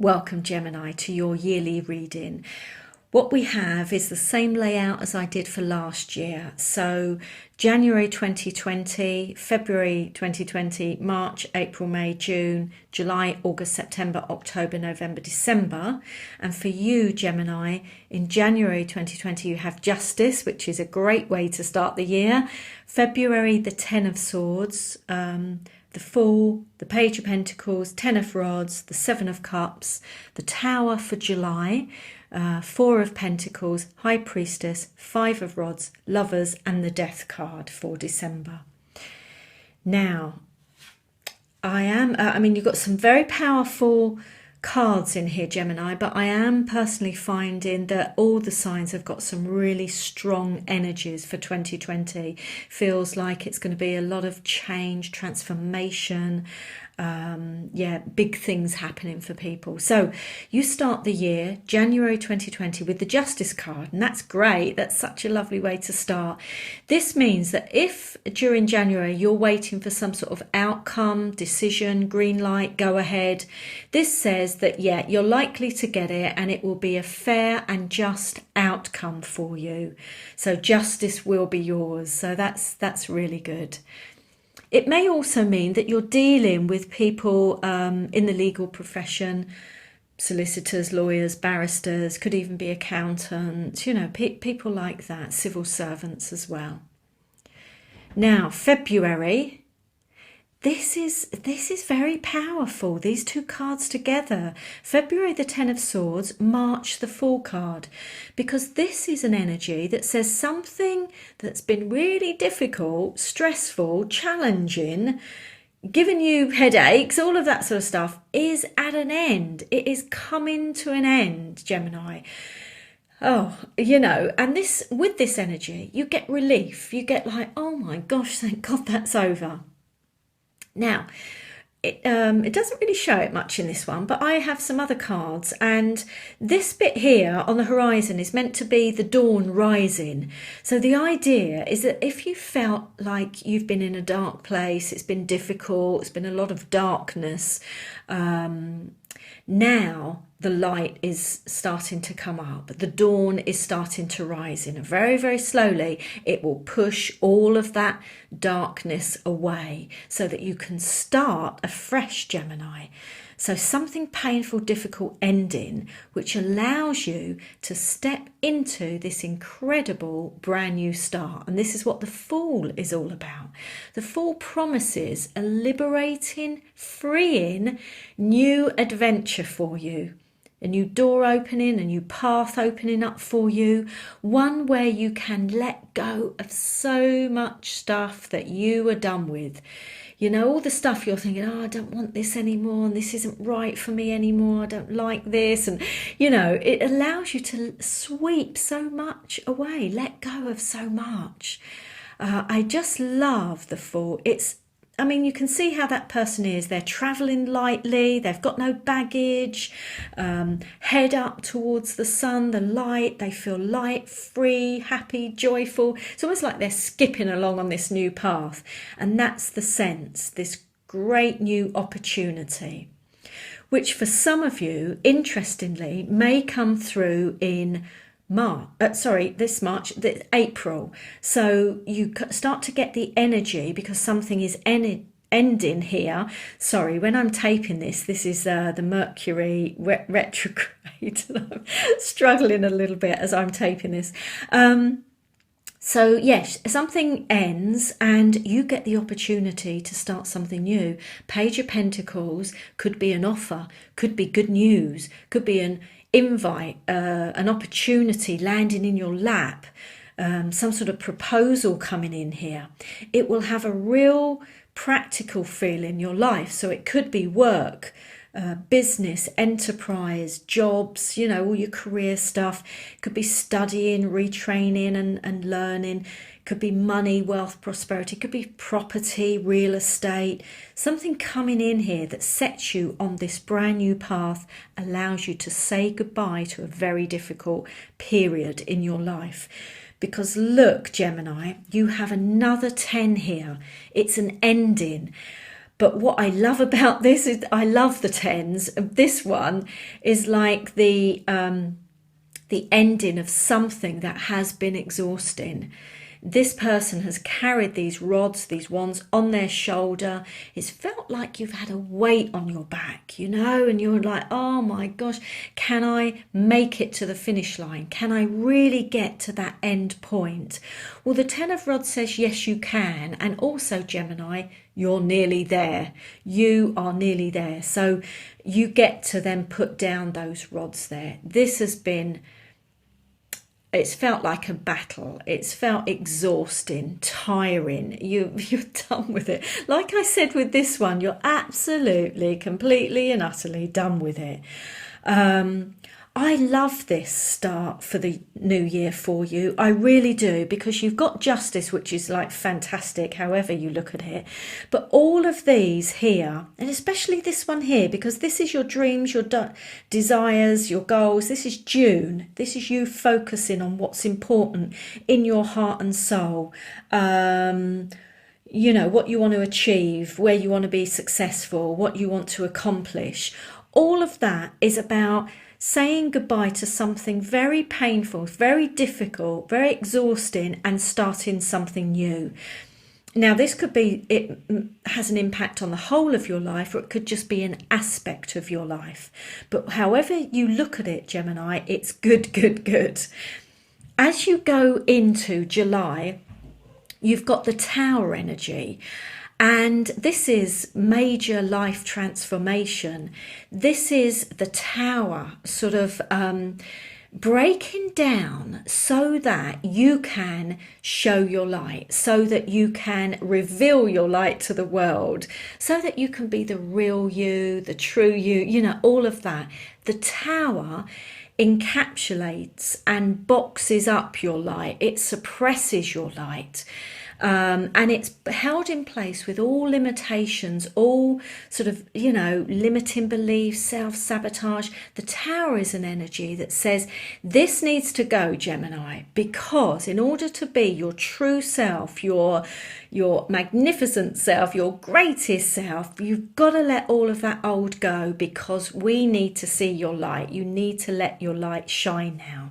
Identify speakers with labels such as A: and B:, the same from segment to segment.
A: Welcome, Gemini, to your yearly reading. What we have is the same layout as I did for last year. So January 2020, February 2020, March, April, May, June, July, August, September, October, November, December. And for you, Gemini, in January 2020, you have Justice, which is a great way to start the year. February, the Ten of Swords, the Fool, the Page of Pentacles, Ten of Rods, the Seven of Cups, the Tower for July, Four of Pentacles, High Priestess, Five of Rods, Lovers, and the Death card for December. Now, you've got some very powerful cards in here, Gemini, but I am personally finding that all the signs have got some really strong energies for 2020. Feels like it's going to be a lot of change, transformation, big things happening for people. So you start the year, January 2020, with the Justice card, and that's great. That's such a lovely way to start. This means that if during January you're waiting for some sort of outcome, decision, green light, go ahead, this says that, you're likely to get it and it will be a fair and just outcome for you. So justice will be yours. So that's really good. It may also mean that you're dealing with people in the legal profession, solicitors, lawyers, barristers, could even be accountants, people like that, civil servants as well. Now, February, this is very powerful, these two cards together. February, the Ten of Swords, March, the Fool card, because this is an energy that says something that's been really difficult, stressful, challenging, giving you headaches, all of that sort of stuff, is at an end. It is coming to an end, Gemini. And with this energy, you get relief. You get like, oh my gosh, thank God that's over. Now, it doesn't really show it much in this one, but I have some other cards, and this bit here on the horizon is meant to be the dawn rising. So the idea is that if you felt like you've been in a dark place, it's been difficult, it's been a lot of darkness, now the light is starting to come up. The dawn is starting to rise in. Very, very slowly, it will push all of that darkness away so that you can start afresh, Gemini. So something painful, difficult ending, which allows you to step into this incredible brand new start. And this is what the Fool is all about. The Fool promises a liberating, freeing, new adventure for you. A new door opening, a new path opening up for you. One where you can let go of so much stuff that you are done with. All the stuff you're thinking, I don't want this anymore, and this isn't right for me anymore, I don't like this. And, it allows you to sweep so much away, let go of so much. I just love the Fool. You can see how that person is. They're traveling lightly. They've got no baggage. Head up towards the sun, the light. They feel light, free, happy, joyful. It's almost like they're skipping along on this new path. And that's the sense, this great new opportunity, which for some of you, interestingly, may come through in April. So you start to get the energy because something is ending here. Sorry, when I'm taping this is the Mercury retrograde. I'm struggling a little bit as I'm taping this. So yes, something ends and you get the opportunity to start something new. Page of Pentacles could be an offer, could be good news, could be an invite, an opportunity landing in your lap, some sort of proposal coming in here. It will have a real practical feel in your life. So it could be work, business, enterprise, jobs, all your career stuff. It could be studying, retraining and learning. Could be money, wealth, prosperity. Could be property, real estate. Something coming in here that sets you on this brand new path, allows you to say goodbye to a very difficult period in your life. Because look, Gemini, you have another 10 here. It's an ending. But what I love about this is I love the tens. This one is like the ending of something that has been exhausting. This person has carried these rods, these wands on their shoulder. It's felt like you've had a weight on your back, you know, and you're like, oh my gosh, can I make it to the finish line? Can I really get to that end point? Well, the Ten of Rods says, yes, you can. And also, Gemini, you're nearly there. You are nearly there. So you get to then put down those rods there. This has been... It's felt like a battle. It's felt exhausting, tiring. You're done with it. Like I said with this one, you're absolutely, completely and utterly done with it. I love this start for the new year for you. I really do, because you've got Justice, which is like fantastic, however you look at it. But all of these here, and especially this one here, because this is your dreams, your desires, your goals. This is June. This is you focusing on what's important in your heart and soul. You know, what you want to achieve, where you want to be successful, what you want to accomplish. All of that is about saying goodbye to something very painful, very difficult, very exhausting, and starting something new. Now, this could be, it has an impact on the whole of your life, or it could just be an aspect of your life. But however you look at it, Gemini, it's good, good, good. As you go into July, you've got the Tower energy. And this is major life transformation. This is the Tower sort of breaking down so that you can show your light, so that you can reveal your light to the world, so that you can be the real you, the true you, you know, all of that. The Tower encapsulates and boxes up your light. It suppresses your light. And it's held in place with all limitations, all sort of, you know, limiting beliefs, self-sabotage. The Tower is an energy that says this needs to go, Gemini, because in order to be your true self, your magnificent self, your greatest self, you've got to let all of that old go, because we need to see your light. You need to let your light shine now.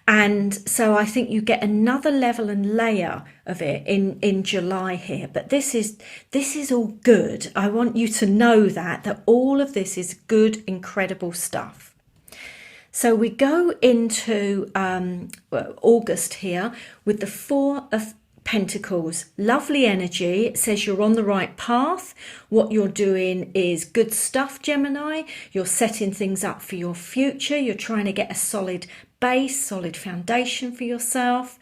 A: And so I think you get another level and layer of it in July here. But this is all good. I want you to know that all of this is good, incredible stuff. So we go into August here with the Four of Pentacles. Lovely energy. It says you're on the right path. What you're doing is good stuff, Gemini. You're setting things up for your future. You're trying to get a solid base, solid foundation for yourself.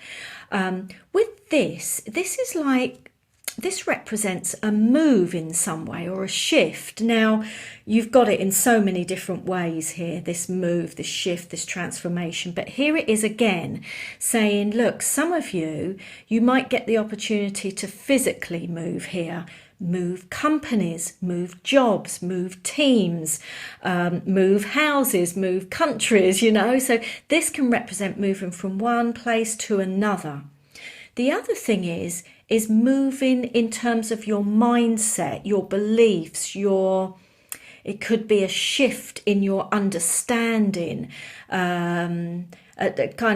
A: With this is like, this represents a move in some way, or a shift. Now, you've got it in so many different ways here, this move, this shift, this transformation. But here it is again, saying, look, some of you might get the opportunity to physically move here. Move companies, move jobs, move teams, move houses, move countries, you know. So this can represent moving from one place to another. The other thing is moving in terms of your mindset, your beliefs, it could be a shift in your understanding, kind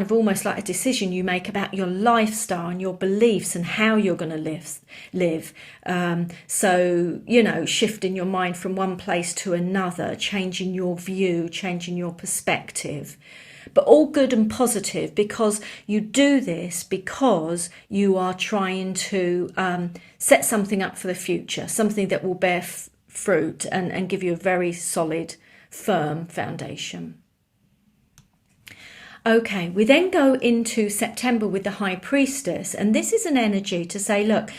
A: of almost like a decision you make about your lifestyle and your beliefs and how you're going to live. So, you know, shifting your mind from one place to another, changing your view, changing your perspective. But all good and positive, because you do this because you are trying to set something up for the future, something that will bear fruit and give you a very solid, firm foundation. Okay, we then go into September with the High Priestess, and this is an energy to say, look,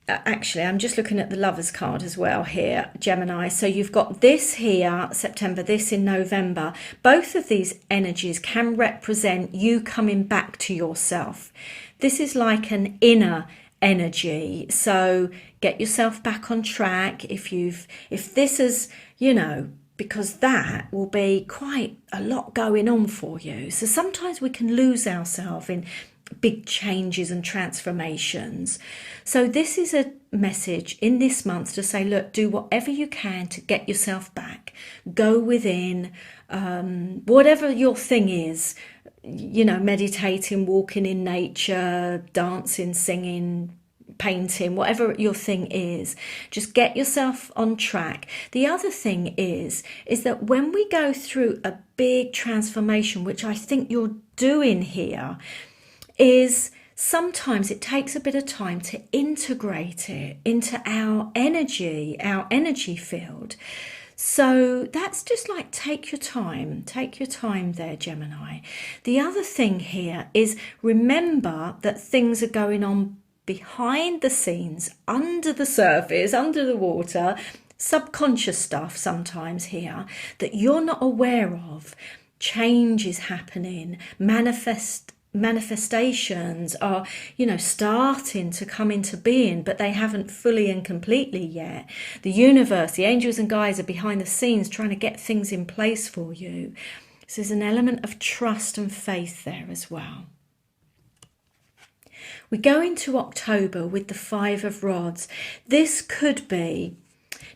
A: actually, I'm just looking at the Lovers card as well here, Gemini. So you've got this here, September, this in November. Both of these energies can represent you coming back to yourself. This is like an inner energy. So get yourself back on track. If this is, you know, because that will be quite a lot going on for you. So sometimes we can lose ourselves big changes and transformations. So this is a message in this month to say, look, do whatever you can to get yourself back. Go within, whatever your thing is, meditating, walking in nature, dancing, singing, painting, whatever your thing is, just get yourself on track. The other thing is that when we go through a big transformation, which I think you're doing here, is sometimes it takes a bit of time to integrate it into our energy field. So that's just like, take your time there, Gemini. The other thing here is, remember that things are going on behind the scenes, under the surface, under the water, subconscious stuff sometimes here that you're not aware of. Change is happening, manifestations are, starting to come into being, but they haven't fully and completely yet. The universe, the angels and guides are behind the scenes trying to get things in place for you. So there's an element of trust and faith there as well. We go into October with the Five of Rods. This could be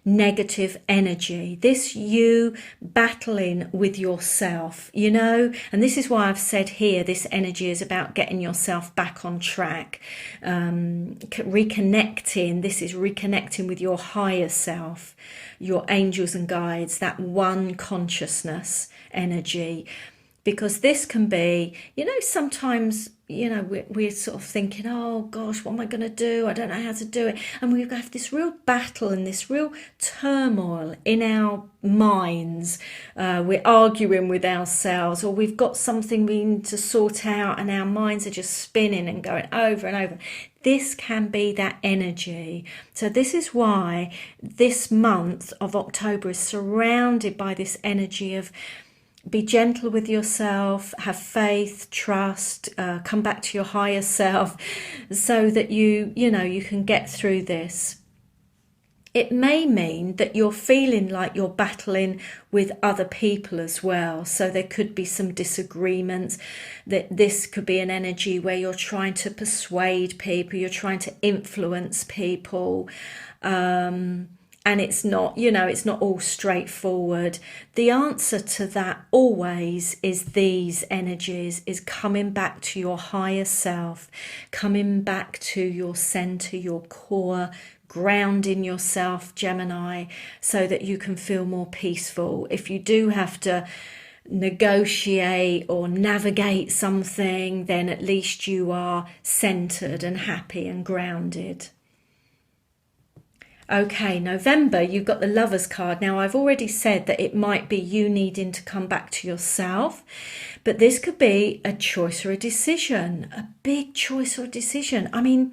A: negative energy, this you battling with yourself, and this is why I've said here this energy is about getting yourself back on track, reconnecting. This is reconnecting with your higher self, your angels and guides, that one consciousness energy. Because this can be, sometimes, we're sort of thinking, oh gosh, what am I going to do? I don't know how to do it. And we have this real battle and this real turmoil in our minds. We're arguing with ourselves, or we've got something we need to sort out and our minds are just spinning and going over and over. This can be that energy. So this is why this month of October is surrounded by this energy of, be gentle with yourself, have faith, trust, come back to your higher self, so that you can get through this. It may mean that you're feeling like you're battling with other people as well. So there could be some disagreements. That this could be an energy where you're trying to persuade people, you're trying to influence people. And it's not, it's not all straightforward. The answer to that always is these energies, is coming back to your higher self, coming back to your center, your core, grounding yourself, Gemini, so that you can feel more peaceful. If you do have to negotiate or navigate something, then at least you are centered and happy and grounded. Okay, November, you've got the Lovers card. Now, I've already said that it might be you needing to come back to yourself, but this could be a choice or a decision, a big choice or a decision. I mean,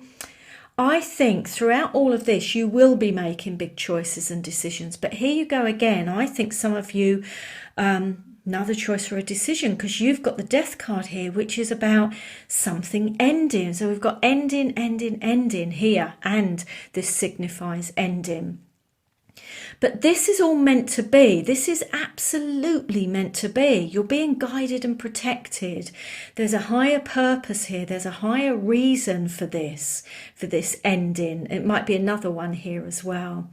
A: I think throughout all of this, you will be making big choices and decisions. But here you go again. I think some of you, another choice or a decision, because you've got the Death card here, which is about something ending. So we've got ending, ending, ending here, and this signifies ending. But this is all meant to be. This is absolutely meant to be. You're being guided and protected. There's a higher purpose here. There's a higher reason for this ending. It might be another one here as well.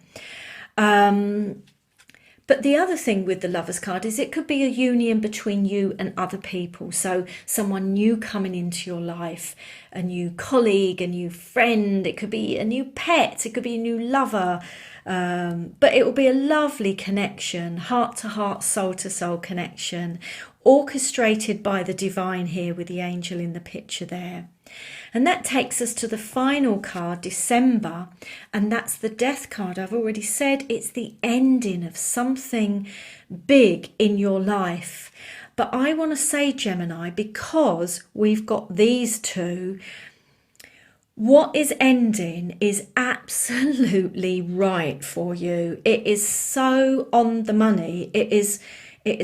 A: But the other thing with the Lovers card is it could be a union between you and other people. So someone new coming into your life, a new colleague, a new friend. It could be a new pet. It could be a new lover. But it will be a lovely connection, heart to heart, soul to soul connection, orchestrated by the divine here with the angel in the picture there. And that takes us to the final card, December, and that's the Death card. I've already said it's the ending of something big in your life. But I want to say, Gemini, because we've got these two, what is ending is absolutely right for you. It is so on the money. It is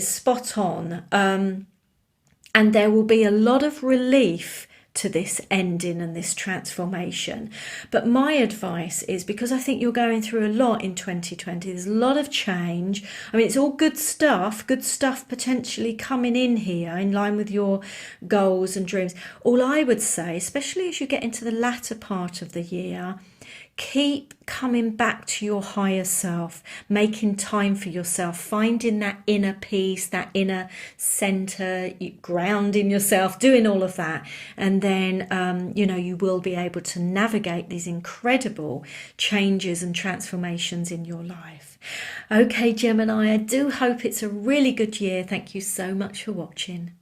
A: spot on. And there will be a lot of relief to this ending and this transformation. But my advice is, because I think you're going through a lot in 2020, there's a lot of change. I mean, it's all good stuff potentially coming in here in line with your goals and dreams. All I would say, especially as you get into the latter part of the year, keep coming back to your higher self, making time for yourself, finding that inner peace, that inner center, grounding yourself, doing all of that. And then, you will be able to navigate these incredible changes and transformations in your life. Okay, Gemini, I do hope it's a really good year. Thank you so much for watching.